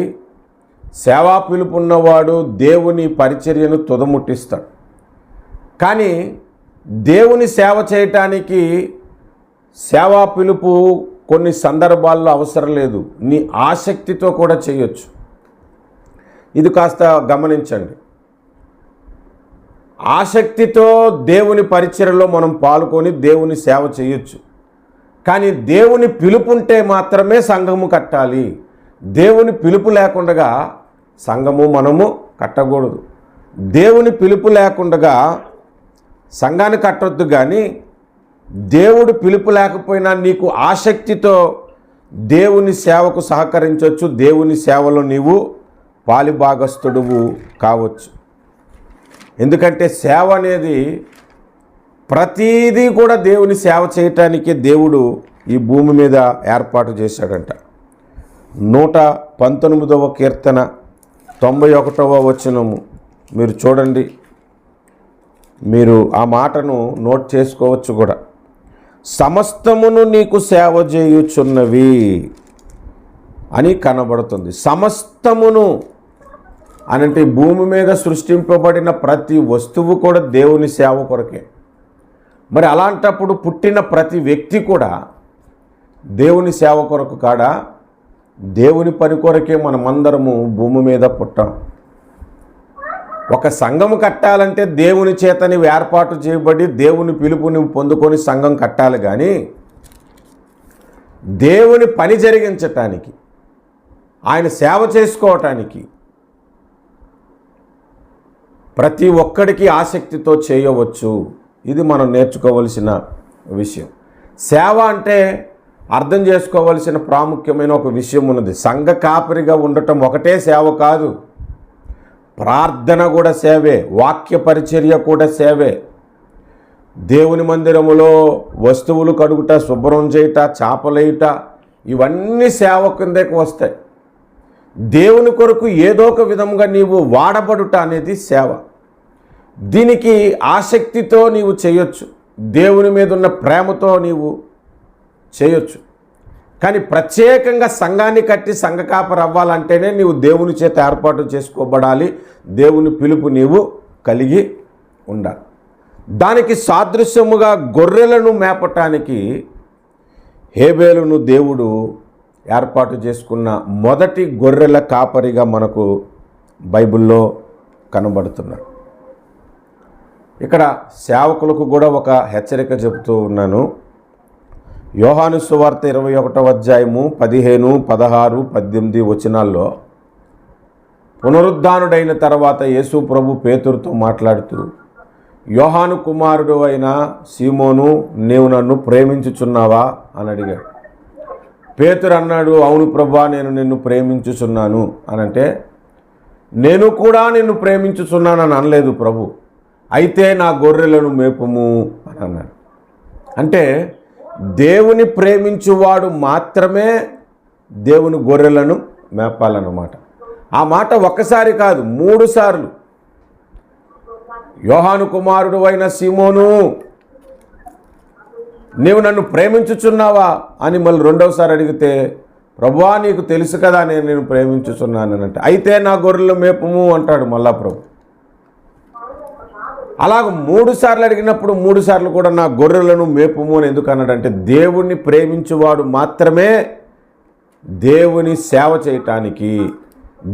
సేవా పిలుపున్నవాడు దేవుని పరిచర్యను తుదముట్టిస్తాడు. కానీ దేవుని సేవ చేయటానికి సేవా పిలుపు కొన్ని సందర్భాల్లో అవసరం లేదు. నీ ఆసక్తితో కూడా చేయొచ్చు. ఇది కాస్త గమనించండి. ఆసక్తితో దేవుని పరిచర్యలో మనం పాల్గొని దేవుని సేవ చేయొచ్చు. కానీ దేవుని పిలుపుంటే మాత్రమే సంఘము కట్టాలి. దేవుని పిలుపు లేకుండా సంఘము మనము కట్టకూడదు. దేవుని పిలుపు లేకుండా సంఘాన్ని కట్టొద్దు. కానీ దేవుడు పిలుపు లేకపోయినా నీకు ఆసక్తితో దేవుని సేవకు సహకరించవచ్చు. దేవుని సేవలో నీవు పాలిభాగస్తుడువు కావచ్చు. ఎందుకంటే సేవ అనేది ప్రతీదీ కూడా దేవుని సేవ చేయటానికి దేవుడు ఈ భూమి మీద ఏర్పాటు చేశాడంట. 119వ కీర్తన 91వ వచనము మీరు చూడండి. మీరు ఆ మాటను నోట్ చేసుకోవచ్చు కూడా. సమస్తమును నీకు సేవ చేయుచున్నవి అని కనబడుతుంది. సమస్తమును అనంటే భూమి మీద సృష్టింపబడిన ప్రతి వస్తువు కూడా దేవుని సేవ కొరకే. మరి అలాంటప్పుడు పుట్టిన ప్రతి వ్యక్తి కూడా దేవుని సేవ కొరకు కాడా? దేవుని పని కొరకే మనమందరము భూమి మీద పుట్టాం. ఒక సంఘము కట్టాలంటే దేవుని చేతని ఏర్పాటు చేయబడి దేవుని పిలుపుని పొందుకొని సంఘం కట్టాలి. కానీ దేవుని పని జరిగించటానికి, ఆయన సేవ చేసుకోవటానికి ప్రతి ఒక్కడికి ఆసక్తితో చేయవచ్చు. ఇది మనం నేర్చుకోవలసిన విషయం. సేవ అంటే అర్థం చేసుకోవలసిన ప్రాముఖ్యమైన ఒక విషయం ఉన్నది. సంఘ కాపరిగా ఉండటం ఒకటే సేవ కాదు. ప్రార్థన కూడా సేవే, వాక్య పరిచర్య కూడా సేవే. దేవుని మందిరములో వస్తువులు కడుగుట, శుభ్రం చేయుట, చాపలేయుట, ఇవన్నీ సేవ కిందకి వస్తాయి. దేవుని కొరకు ఏదో ఒక విధంగా నీవు వాడబడుట అనేది సేవ. దీనికి ఆసక్తితో నీవు చేయొచ్చు. దేవుని మీద ఉన్న ప్రేమతో నీవు చేయొచ్చు. కానీ ప్రత్యేకంగా సంఘాన్ని కట్టి సంఘ కాపరి అవ్వాలంటేనే నీవు దేవుని చేత ఏర్పాటు చేసుకోబడాలి. దేవుని పిలుపు నీవు కలిగి ఉండాలి. దానికి సాదృశ్యముగా గొర్రెలను మేపటానికి హేబేలును దేవుడు ఏర్పాటు చేసుకున్న మొదటి గొర్రెల కాపరిగా మనకు బైబిల్లో కనబడుతున్నాడు. ఇక్కడ సేవకులకు కూడా ఒక హెచ్చరిక చెబుతూ ఉన్నాను. యోహాను సువార్త 21వ అధ్యాయము 15, 16, 18 వచనాల్లో పునరుద్ధానుడైన తర్వాత యేసు ప్రభు పేతురుతో మాట్లాడుతూ, యోహాను కుమారుడు అయిన సీమోను, నీవు నన్ను ప్రేమించుచున్నావా అని అడిగాడు. పేతురు అన్నాడు, అవును ప్రభువా, నేను నిన్ను ప్రేమించుచున్నాను అని అంటే, నేను కూడా నిన్ను ప్రేమించుచున్నానని అనలేదు ప్రభు. అయితే నా గొర్రెలను మేపుము అని అన్నాడు. అంటే దేవుని ప్రేమించువాడు మాత్రమే దేవుని గొర్రెలను మేపాలన్నమాట. ఆ మాట ఒక్కసారి కాదు, 3 సార్లు. యోహాను కుమారుడు అయిన సీమోను, నీవు నన్ను ప్రేమించుచున్నావా అని మళ్ళీ 2వసారి అడిగితే, ప్రభువా నీకు తెలుసు కదా నేను ప్రేమించుచున్నానంటే, అయితే నా గొర్రెలు మేపుము అంటాడు మళ్ళా ప్రభు. అలాగ 3 సార్లు అడిగినప్పుడు 3 సార్లు కూడా నా గొర్రెలను మేపుము అని ఎందుకు అన్నాడంటే, దేవుణ్ణి ప్రేమించువాడు మాత్రమే దేవుని సేవ చేయటానికి,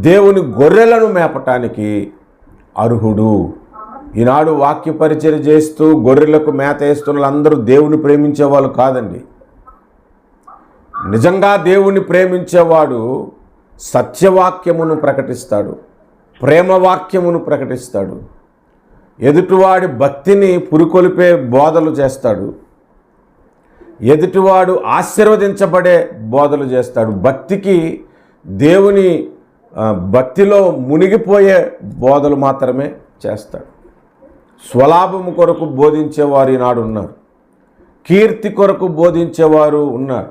దేవుని గొర్రెలను మేపటానికి అర్హుడు. ఈనాడు వాక్య పరిచర్య చేస్తూ గొర్రెలకు మేత వేస్తున్న వాళ్ళందరూ దేవుని ప్రేమించే వాళ్ళు కాదండి. నిజంగా దేవుని ప్రేమించేవాడు సత్యవాక్యమును ప్రకటిస్తాడు, ప్రేమవాక్యమును ప్రకటిస్తాడు, ఎదుటివాడి భక్తిని పురికొల్పే బోధలు చేస్తాడు, ఎదుటివాడు ఆశీర్వదించబడే బోధలు చేస్తాడు, భక్తిలో మునిగిపోయే బోధలు మాత్రమే చేస్తాడు. స్వలాభము కొరకు బోధించేవారు ఈనాడు ఉన్నారు, కీర్తి కొరకు బోధించేవారు ఉన్నారు.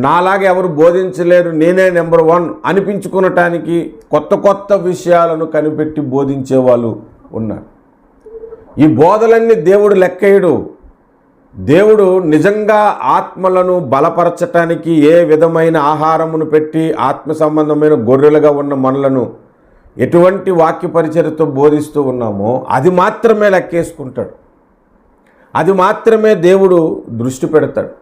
నాలాగా ఎవరు బోధించలేరు, నేనే నెంబర్ 1 అనిపించుకునటానికి కొత్త కొత్త విషయాలను కనిపెట్టి బోధించే వాళ్ళు ఉన్నారు. ఈ బోధలన్నీ దేవుడు లెక్కేయడు. దేవుడు నిజంగా ఆత్మలను బలపరచటానికి ఏ విధమైన ఆహారమును పెట్టి ఆత్మ సంబంధమైన గొర్రెలుగా ఉన్న మనలను ఎటువంటి వాక్య పరిచర్యతో బోధిస్తూ ఉన్నామో అది మాత్రమే లెక్కేసుకుంటాడు, అది మాత్రమే దేవుడు దృష్టి పెడతాడు.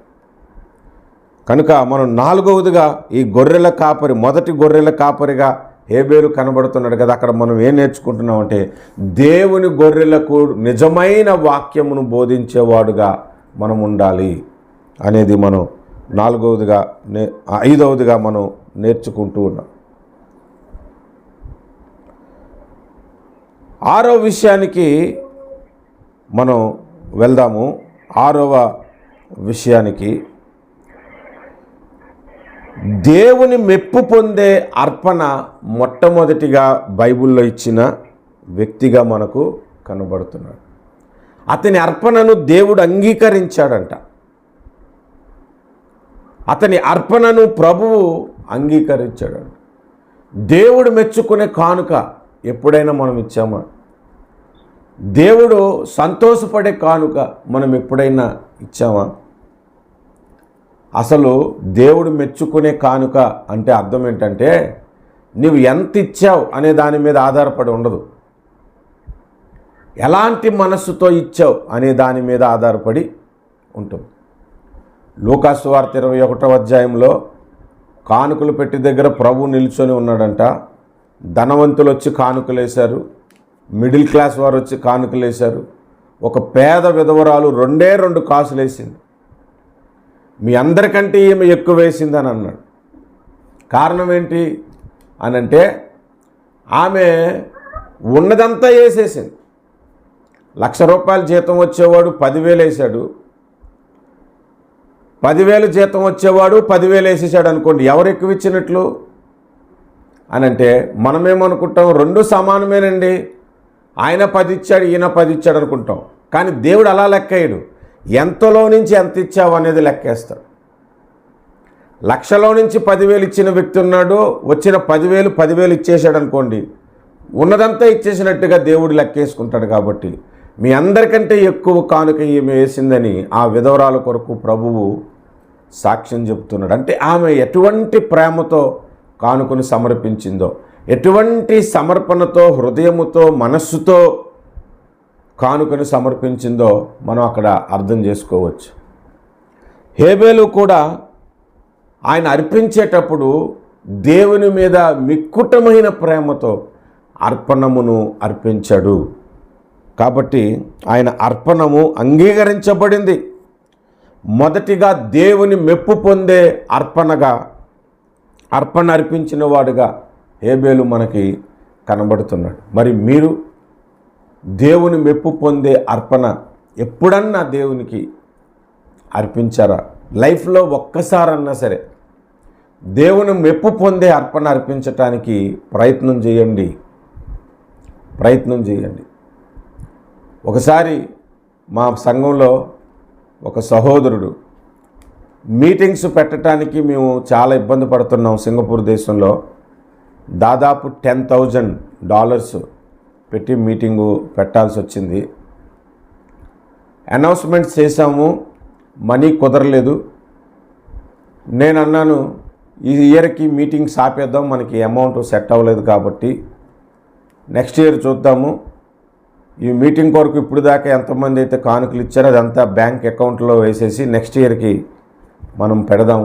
కనుక మనం 4వదిగా ఈ గొర్రెల కాపరి, మొదటి గొర్రెల కాపరిగా హేబేలు కనబడుతున్నాడు కదా. అక్కడ మనం ఏం నేర్చుకుంటున్నామంటే దేవుని గొర్రెలకు నిజమైన వాక్యమును బోధించేవాడుగా మనం ఉండాలి అనేది మనం 5వదిగా మనం నేర్చుకుంటూ ఉన్నాం. 6వ విషయానికి మనం వెళ్దాము. 6వ విషయానికి దేవుని మెప్పు పొందే అర్పణ మొట్టమొదటిగా బైబిల్లో ఇచ్చిన వ్యక్తిగా మనకు కనబడుతున్నాడు. అతని అర్పణను దేవుడు అంగీకరించాడంట. అతని అర్పణను ప్రభువు అంగీకరించాడంట. దేవుడు మెచ్చుకునే కానుక ఎప్పుడైనా మనం ఇచ్చామా? దేవుడు సంతోషపడే కానుక మనం ఎప్పుడైనా ఇచ్చామా? అసలు దేవుడు మెచ్చుకునే కానుక అంటే అర్థం ఏంటంటే నువ్వు ఎంత ఇచ్చావు అనే దాని మీద ఆధారపడి ఉండదు, ఎలాంటి మనస్సుతో ఇచ్చావు అనే దాని మీద ఆధారపడి ఉంటుంది. లూకాసు వార్త 21వ అధ్యాయంలో కానుకలు పెట్టి దగ్గర ప్రభు నిల్చొని ఉన్నాడంట. ధనవంతులు వచ్చి కానుకలు వేశారు, మిడిల్ క్లాస్ వారు వచ్చి కానుకలు వేశారు. ఒక పేద విధవరాలు 2 కాసులు వేసింది. మీ అందరికంటే ఈమె ఎక్కువ వేసిందని అన్నాడు. కారణం ఏంటి అనంటే ఆమె ఉన్నదంతా వేసేసింది. ₹1,00,000 జీతం వచ్చేవాడు 10,000 వేశాడు, 10,000 జీతం వచ్చేవాడు 10,000 వేసేసాడు అనుకోండి, ఎవరు ఎక్కువ ఇచ్చినట్లు అనంటే మనమేమనుకుంటాం, 2 సమానమేనండి, ఆయన 10 ఇచ్చాడు ఈయన 10 ఇచ్చాడు అనుకుంటాం. కానీ దేవుడు అలా లెక్కేయడు. ఎంతలో నుంచి ఎంత ఇచ్చావు అనేది లెక్కేస్తాడు. 1,00,000లో నుంచి 10,000 ఇచ్చిన వ్యక్తి ఉన్నాడు, వచ్చిన 10,000 ఇచ్చేసాడు అనుకోండి, ఉన్నదంతా ఇచ్చేసినట్టుగా దేవుడు లెక్కేసుకుంటాడు. కాబట్టి మీ అందరికంటే ఎక్కువ కానుక ఈమె వేసిందని ఆ విధవరాల కొరకు ప్రభువు సాక్ష్యం చెప్తున్నాడు. అంటే ఆమె ఎటువంటి ప్రేమతో కానుకను సమర్పించిందో, ఎటువంటి సమర్పణతో, హృదయముతో, మనస్సుతో కానుకను సమర్పించిందో మనం అక్కడ అర్థం చేసుకోవచ్చు. హేబేలు కూడా ఆయన అర్పించేటప్పుడు దేవుని మీద మిక్కుటమైన ప్రేమతో అర్పణమును అర్పించాడు. కాబట్టి ఆయన అర్పణము అంగీకరించబడింది. మొదటిగా దేవుని మెప్పు పొందే అర్పణ అర్పించిన వాడుగా హేబేలు మనకి కనబడుతున్నాడు. మరి మీరు దేవుని మెప్పు పొందే అర్పణ ఎప్పుడన్నా దేవునికి అర్పించారా? లైఫ్లో ఒక్కసారన్నా సరే దేవుని మెప్పు పొందే అర్పణ అర్పించటానికి ప్రయత్నం చేయండి. ఒకసారి మా సంఘంలో ఒక సహోదరుడు మీటింగ్స్ పెట్టడానికి మేము చాలా ఇబ్బంది పడుతున్నాం. సింగపూర్ దేశంలో దాదాపు $10,000 పెట్టి మీటింగు పెట్టాల్సి వచ్చింది. అనౌన్స్మెంట్స్ చేశాము, మనీ కుదరలేదు. నేను అన్నాను, ఈ ఇయర్కి మీటింగ్స్ ఆపేద్దాం, మనకి అమౌంట్ సెట్ అవ్వలేదు కాబట్టి నెక్స్ట్ ఇయర్ చూద్దాము. ఈ మీటింగ్ కొరకు ఇప్పుడు దాకా ఎంతమంది అయితే కానుకలు ఇచ్చారో అదంతా బ్యాంక్ అకౌంట్లో వేసేసి నెక్స్ట్ ఇయర్కి మనం పెడదాం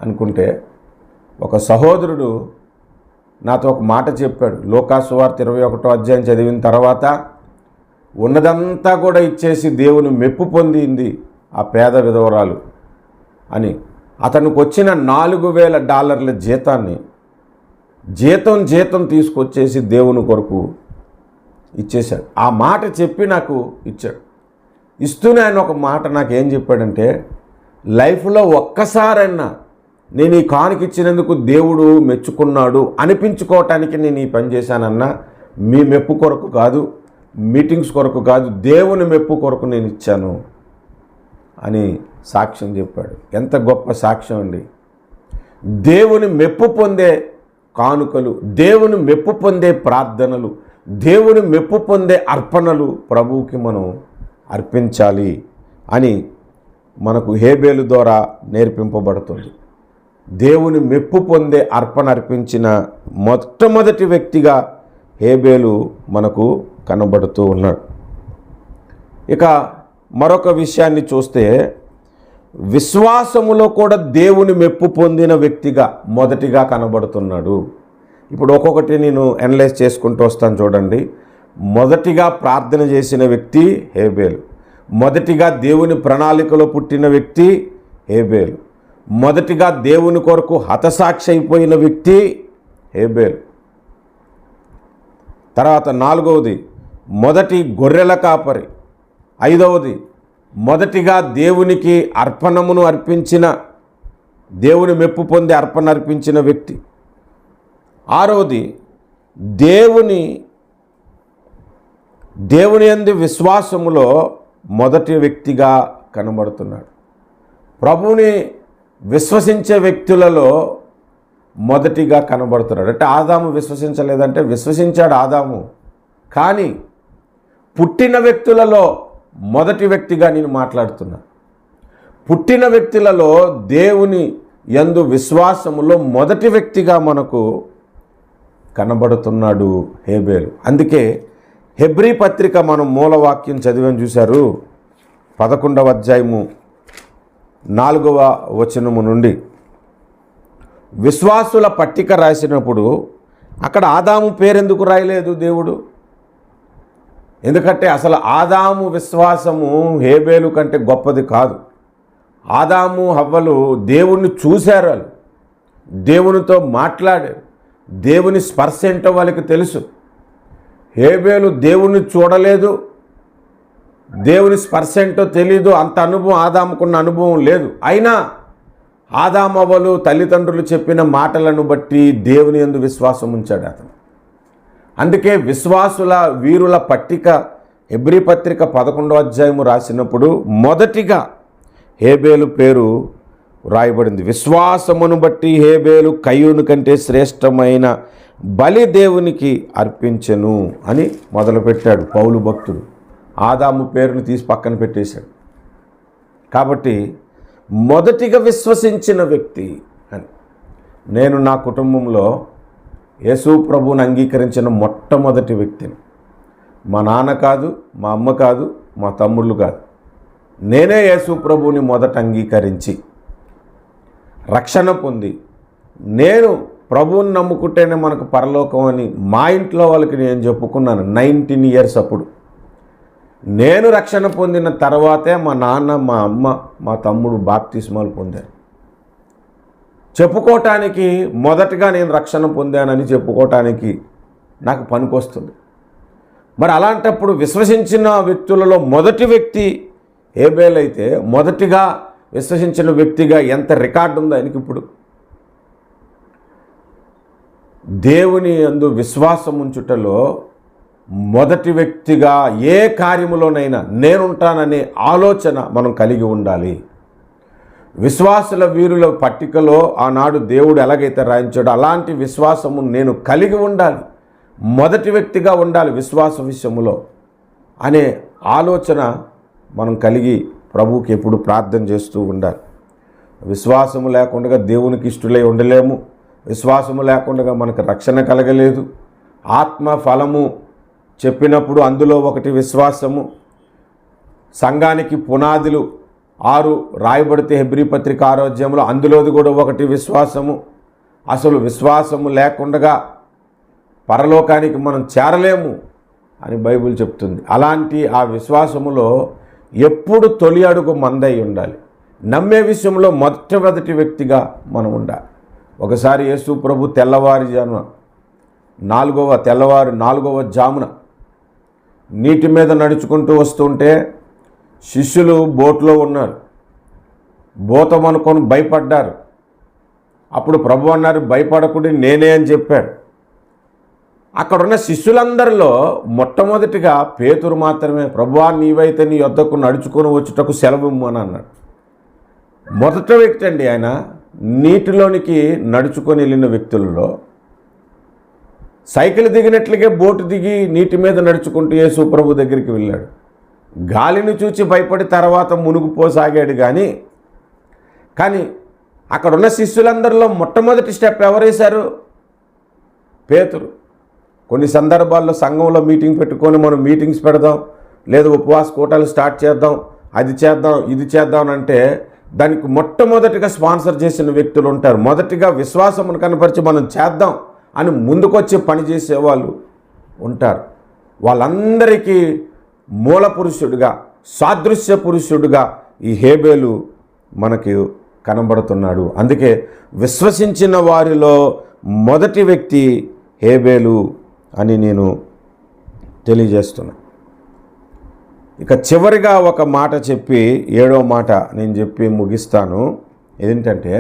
అనుకుంటే ఒక సహోదరుడు నాతో ఒక మాట చెప్పాడు. లూకాసు వార్త 21వ అధ్యాయం చదివిన తర్వాత ఉన్నదంతా కూడా ఇచ్చేసి దేవుని మెప్పు పొందింది ఆ పేద విధవరాలు అని. అతనికి వచ్చిన $4,000 జీతాన్ని జీతం తీసుకొచ్చేసి దేవుని కొరకు ఇచ్చేశాడు. ఆ మాట చెప్పి నాకు ఇచ్చాడు. ఇస్తూనే ఆయన ఒక మాట నాకేం చెప్పాడంటే, లైఫ్లో ఒక్కసారైనా నేను ఈ కానుక ఇచ్చినందుకు దేవుడు మెచ్చుకున్నాడు అనిపించుకోవటానికి నేను ఈ పని చేశానన్నా, మీ మెప్పు కొరకు కాదు, మీటింగ్స్ కొరకు కాదు, దేవుని మెప్పు కొరకు నేను ఇచ్చాను అని సాక్ష్యం చెప్పాడు. ఎంత గొప్ప సాక్ష్యం అండి. దేవుని మెప్పు పొందే కానుకలు, దేవుని మెప్పు పొందే ప్రార్థనలు, దేవుని మెప్పు పొందే అర్పణలు ప్రభువుకి మనం అర్పించాలి అని మనకు హేబేలు ద్వారా నేర్పింపబడుతుంది. దేవుని మెప్పు పొందే అర్పణ అర్పించిన మొట్టమొదటి వ్యక్తిగా హేబేలు మనకు కనబడుతూ ఉన్నాడు. ఇక మరొక విషయాన్ని చూస్తే, విశ్వాసములో కూడా దేవుని మెప్పు పొందిన వ్యక్తిగా మొదటిగా కనబడుతున్నాడు. ఇప్పుడు ఒక్కొక్కటి నేను అనలైజ్ చేసుకుంటూ వస్తాను చూడండి. మొదటిగా ప్రార్థన చేసిన వ్యక్తి హేబేలు. మొదటిగా దేవుని ప్రణాళికలో పుట్టిన వ్యక్తి హేబేలు. మొదటిగా దేవుని కొరకు హతసాక్షి అయిపోయిన వ్యక్తి హేబేలు. తర్వాత 4వది మొదటి గొర్రెల కాపరి. 5వది మొదటిగా దేవునికి అర్పణమును అర్పించిన, దేవుని మెప్పు పొంది అర్పణ అర్పించిన వ్యక్తి. 6వది దేవుని యందు విశ్వాసములో మొదటి వ్యక్తిగా కనబడుతున్నాడు. ప్రభువుని విశ్వసించే వ్యక్తులలో మొదటిగా కనబడుతున్నాడు. అంటే ఆదాము విశ్వసించలేదంటే విశ్వసించాడు ఆదాము, కానీ పుట్టిన వ్యక్తులలో మొదటి వ్యక్తిగా నేను మాట్లాడుతున్నా. పుట్టిన వ్యక్తులలో దేవుని యందు విశ్వాసములో మొదటి వ్యక్తిగా మనకు కనబడుతున్నాడు హేబేలు. అందుకే హెబ్రీ పత్రిక మనం మూలవాక్యం చదివని చూశారు. 11వ అధ్యాయము 4వ వచనము నుండి విశ్వాసుల పట్టిక రాసినప్పుడు అక్కడ ఆదాము పేరెందుకు రాయలేదు దేవుడు? ఎందుకంటే అసలు ఆదాము విశ్వాసము హేబేలు కంటే గొప్పది కాదు. ఆదాము హవ్వలు దేవుణ్ణి చూశారు, వాళ్ళు దేవునితో మాట్లాడారు, దేవుని స్పర్శ ఏంటో వాళ్ళకి తెలుసు. హేబేలు దేవుణ్ణి చూడలేదు, దేవుని స్పర్శ ఏంటో తెలీదు, అంత అనుభవం ఆదాముకున్న అనుభవం లేదు. అయినా ఆదాము హవ్వలు తల్లిదండ్రులు చెప్పిన మాటలను బట్టి దేవుని యందు విశ్వాసం ఉంచాడు అతను. అందుకే విశ్వాసుల వీరుల పట్టిక హెబ్రీ పత్రిక 11వ అధ్యాయము రాసినప్పుడు మొదటిగా హేబేలు పేరు రాయబడింది. విశ్వాసమును బట్టి హేబేలు కయ్యూను కంటే శ్రేష్టమైన బలి దేవునికి అర్పించెను అని మొదలుపెట్టాడు పౌలు భక్తుడు. ఆదాము పేరును తీసి పక్కన పెట్టేశాడు. కాబట్టి మొదటిగా విశ్వసించిన వ్యక్తి అని. నేను నా కుటుంబంలో యేసు ప్రభువుని అంగీకరించిన మొట్టమొదటి వ్యక్తిని. మా నాన్న కాదు, మా అమ్మ కాదు, మా తమ్ముళ్ళు కాదు, నేనే యేసు ప్రభువుని మొదట అంగీకరించి రక్షణ పొంది, నేను ప్రభువుని నమ్ముకుంటేనే మనకు పరలోకం అని మా ఇంట్లో వాళ్ళకి నేను చెప్పుకున్నాను. 19 years అప్పుడు. నేను రక్షణ పొందిన తర్వాతే మా నాన్న, మా అమ్మ, మా తమ్ముడు బాప్తిస్మాలు పొందారు. చెప్పుకోవటానికి మొదటగా నేను రక్షణ పొందానని చెప్పుకోవటానికి నాకు పనికొస్తుంది. మరి అలాంటప్పుడు విశ్వసించిన వ్యక్తులలో మొదటి వ్యక్తి హేబేలు అయితే, మొదటిగా విశ్వసించిన వ్యక్తిగా ఎంత రికార్డు ఉందో ఆయనకి ఇప్పుడు. దేవుని యందు విశ్వాసం ఉంచుటలో మొదటి వ్యక్తిగా ఏ కార్యములోనైనా నేనుంటాననే ఆలోచన మనం కలిగి ఉండాలి. విశ్వాసుల వీరుల పట్టికలో ఆనాడు దేవుడు ఎలాగైతే రాయించాడో అలాంటి విశ్వాసము నేను కలిగి ఉండాలి, మొదటి వ్యక్తిగా ఉండాలి విశ్వాస విషయములో అనే ఆలోచన మనం కలిగి ప్రభువుకి ఎప్పుడు ప్రార్థన చేస్తూ ఉండాలి. విశ్వాసము లేకుండా దేవునికి ఇష్టలై ఉండలేము. విశ్వాసము లేకుండా మనకు రక్షణ కలగలేదు. ఆత్మ ఫలము చెప్పినప్పుడు అందులో ఒకటి విశ్వాసము. సంఘానికి పునాదులు 6 రాయబడితే హెబ్రీ పత్రిక 6వ అధ్యాయంలో అందులోది కూడా ఒకటి విశ్వాసము. అసలు విశ్వాసము లేకుండా పరలోకానికి మనం చేరలేము అని బైబిల్ చెప్తుంది. అలాంటి ఆ విశ్వాసములో ఎప్పుడు తొలి అడుగు మందై ఉండాలి. నమ్మే విషయంలో మొట్టమొదటి వ్యక్తిగా మనం ఉండాలి. ఒకసారి యేసు ప్రభు తెల్లవారు నాలుగవ జామున నీటి మీద నడుచుకుంటూ వస్తుంటే శిష్యులు బోట్లో ఉన్నారు. భూతం అనుకొని భయపడ్డారు. అప్పుడు ప్రభు అన్నారు, భయపడకుడి, నేనే అని చెప్పాడు. అక్కడున్న శిష్యులందరిలో మొట్టమొదటిగా పేతురు మాత్రమే, ప్రభువా నీవైతే నీ యొద్దకు నడుచుకొని వచ్చుటకు సెలవు అని అన్నాడు. మొదటి వ్యక్తి అండి ఆయన. నీటిలోనికి నడుచుకొని వెళ్ళిన వ్యక్తులలో సైకిల్ దిగినట్లుగా బోటు దిగి నీటి మీద నడుచుకుంటూ యేసు ప్రభు దగ్గరికి వెళ్ళాడు. గాలిని చూచి భయపడి తర్వాత మునిగిపోసాగాడు. కానీ అక్కడున్న శిష్యులందరిలో మొట్టమొదటి స్టెప్ ఎవరు వేశారు? పేతురు. కొన్ని సందర్భాల్లో సంఘంలో మీటింగ్ పెట్టుకొని మనం మీటింగ్స్ పెడదాం, లేదా ఉపవాస కూటాలు స్టార్ట్ చేద్దాం, అది చేద్దాం, ఇది చేద్దాం అంటే దానికి మొట్టమొదటిగా స్పాన్సర్ చేసిన వ్యక్తులు ఉంటారు. మొదటిగా విశ్వాసమును కనపరిచి మనం చేద్దాం అని ముందుకొచ్చి పనిచేసేవాళ్ళు ఉంటారు. వాళ్ళందరికీ మూల పురుషుడిగా, సాదృశ్య పురుషుడిగా ఈ హేబేలు మనకి కనబడుతున్నాడు. అందుకే విశ్వసించిన వారిలో మొదటి వ్యక్తి హేబేలు అని నేను తెలియజేస్తున్నా. ఇక చివరిగా ఒక మాట చెప్పి 7వ మాట నేను చెప్పి ముగిస్తాను. ఏంటంటే,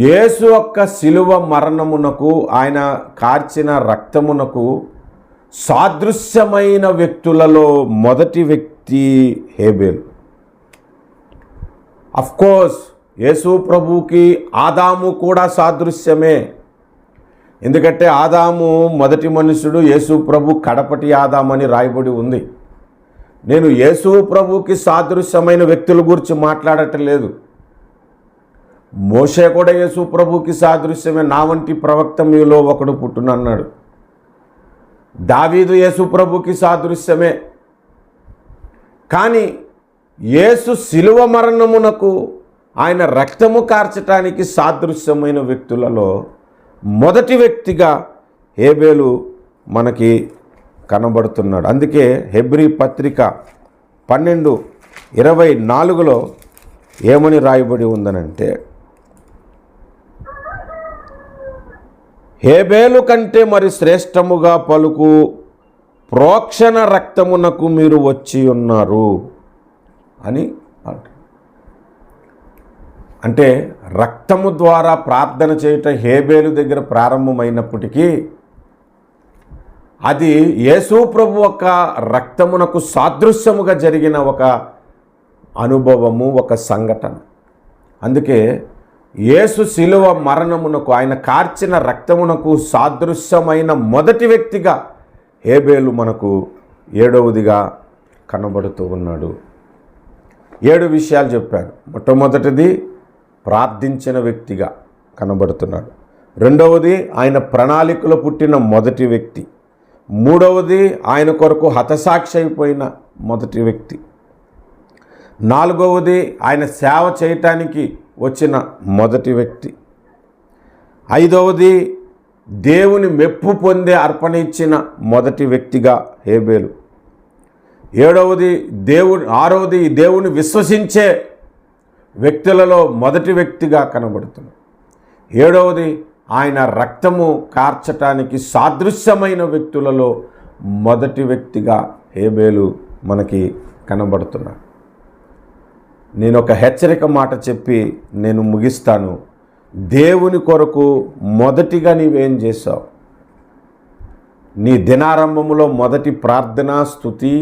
యేసు యొక్క శిలువ మరణమునకు, ఆయన కార్చిన రక్తమునకు సాదృశ్యమైన వ్యక్తులలో మొదటి వ్యక్తి హేబేలు. అఫ్కోర్స్ యేసు ప్రభువుకి ఆదాము కూడా సాదృశ్యమే. ఎందుకంటే ఆదాము మొదటి మనుషుడు, యేసు ప్రభు కడపటి ఆదాము అని రాయబడి ఉంది. నేను యేసు ప్రభువుకి సాదృశ్యమైన వ్యక్తుల గురించి మాట్లాడటం లేదు. మోషే కూడా యేసు ప్రభువుకి సాదృశ్యమే. నా వంటి ప్రవక్త మీలో ఒకడు పుట్టునన్నాడు. దావీదు యేసు ప్రభువుకి సాదృశ్యమే. కానీ యేసు శిలువ మరణమునకు, ఆయన రక్తము కార్చటానికి సాదృశ్యమైన వ్యక్తులలో మొదటి వ్యక్తిగా హేబేలు మనకి కనబడుతున్నాడు. అందుకే హెబ్రీ పత్రిక 12:24 ఏమని రాయబడి ఉందనంటే, హేబేలు కంటే మరి శ్రేష్టముగా పలుకు ప్రోక్షణ రక్తమునకు మీరు వచ్చి ఉన్నారు అని అంటారు. అంటే రక్తము ద్వారా ప్రార్థన చేయటం హేబేలు దగ్గర ప్రారంభమైనప్పటికీ అది యేసు ప్రభు యొక్క రక్తమునకు సాదృశ్యముగా జరిగిన ఒక అనుభవము, ఒక సంఘటన. అందుకే యేసు శిలువ మరణమునకు, ఆయన కార్చిన రక్తమునకు సాదృశ్యమైన మొదటి వ్యక్తిగా హేబేలు మనకు 7వదిగా కనబడుతూ ఉన్నాడు. 7 విషయాలు చెప్పాను. మొట్టమొదటిది ప్రార్థించిన వ్యక్తిగా కనబడుతున్నాడు. రెండవది ఆయన ప్రణాళికలో పుట్టిన మొదటి వ్యక్తి. మూడవది ఆయన కొరకు హతసాక్షి అయిపోయిన మొదటి వ్యక్తి. నాలుగవది ఆయన సేవ చేయటానికి వచ్చిన మొదటి వ్యక్తి. ఐదవది దేవుని మెప్పు పొందే అర్పణ ఇచ్చిన మొదటి వ్యక్తిగా హేబేలు. ఆరవది దేవుని విశ్వసించే వ్యక్తులలో మొదటి వ్యక్తిగా కనబడుతుంది. 7వది ఆయన రక్తము కార్చటానికి సాదృశ్యమైన వ్యక్తులలో మొదటి వ్యక్తిగా హేబేలు మనకి కనబడుతున్నాడు. నేను ఒక హెచ్చరిక మాట చెప్పి నేను ముగిస్తాను. దేవుని కొరకు మొదటిగా నీవేం చేశావు? నీ దినారంభములో మొదటి ప్రార్థన, స్తుతి,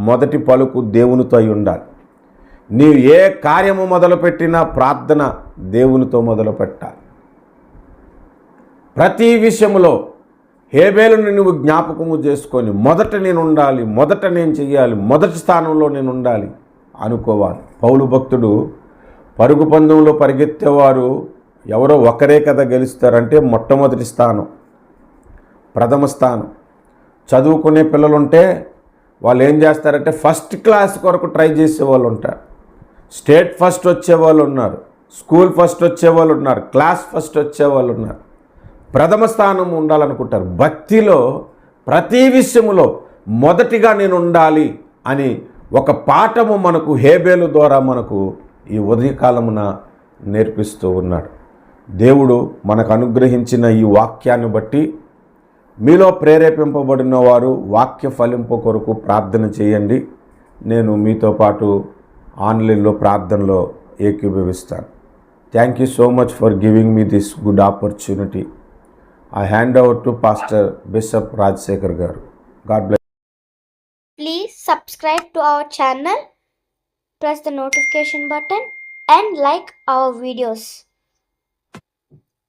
మొదటి పలుకు దేవునితో అయి ఉండాలి. నీవు ఏ కార్యము మొదలుపెట్టినా ప్రార్థన దేవునితో మొదలుపెట్టాలి. ప్రతి విషయంలో హేబేలుని నువ్వు జ్ఞాపకము చేసుకొని మొదట నేను ఉండాలి, మొదట నేను చెయ్యాలి, మొదటి స్థానంలో నేను ఉండాలి అనుకోవాలి. పౌలు భక్తుడు పరుగు పందెంలో పరిగెత్తేవారు ఎవరో ఒకరే కదా గెలుస్తారంటే మొట్టమొదటి స్థానం, ప్రథమ స్థానం. చదువుకునే పిల్లలుంటే వాళ్ళు ఏం చేస్తారంటే ఫస్ట్ క్లాస్ కొరకు ట్రై చేసేవాళ్ళు ఉంటారు. స్టేట్ ఫస్ట్ వచ్చేవాళ్ళు ఉన్నారు, స్కూల్ ఫస్ట్ వచ్చేవాళ్ళు ఉన్నారు, క్లాస్ ఫస్ట్ వచ్చేవాళ్ళు ఉన్నారు. ప్రథమ స్థానం ఉండాలనుకుంటారు. భక్తిలో ప్రతి విషయములో మొదటిగా నేను ఉండాలి అని ఒక పాఠము మనకు హేబేలు ద్వారా మనకు ఈ ఉదయకాలమున నేర్పిస్తూ ఉన్నాడు. దేవుడు మనకు అనుగ్రహించిన ఈ వాక్యాన్ని బట్టి మీలో ప్రేరేపింపబడిన వారు వాక్య ఫలింపు కొరకు ప్రార్థన చేయండి. నేను మీతో పాటు ఆన్లైన్లో ప్రార్థనలో ఏకీభవిస్తాను. Thank you so much for giving me this good opportunity. I hand over to Pastor Bishop Rajsekhar garu. God bless. Please subscribe to our channel, press the notification button and like our videos.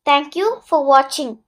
Thank you for watching.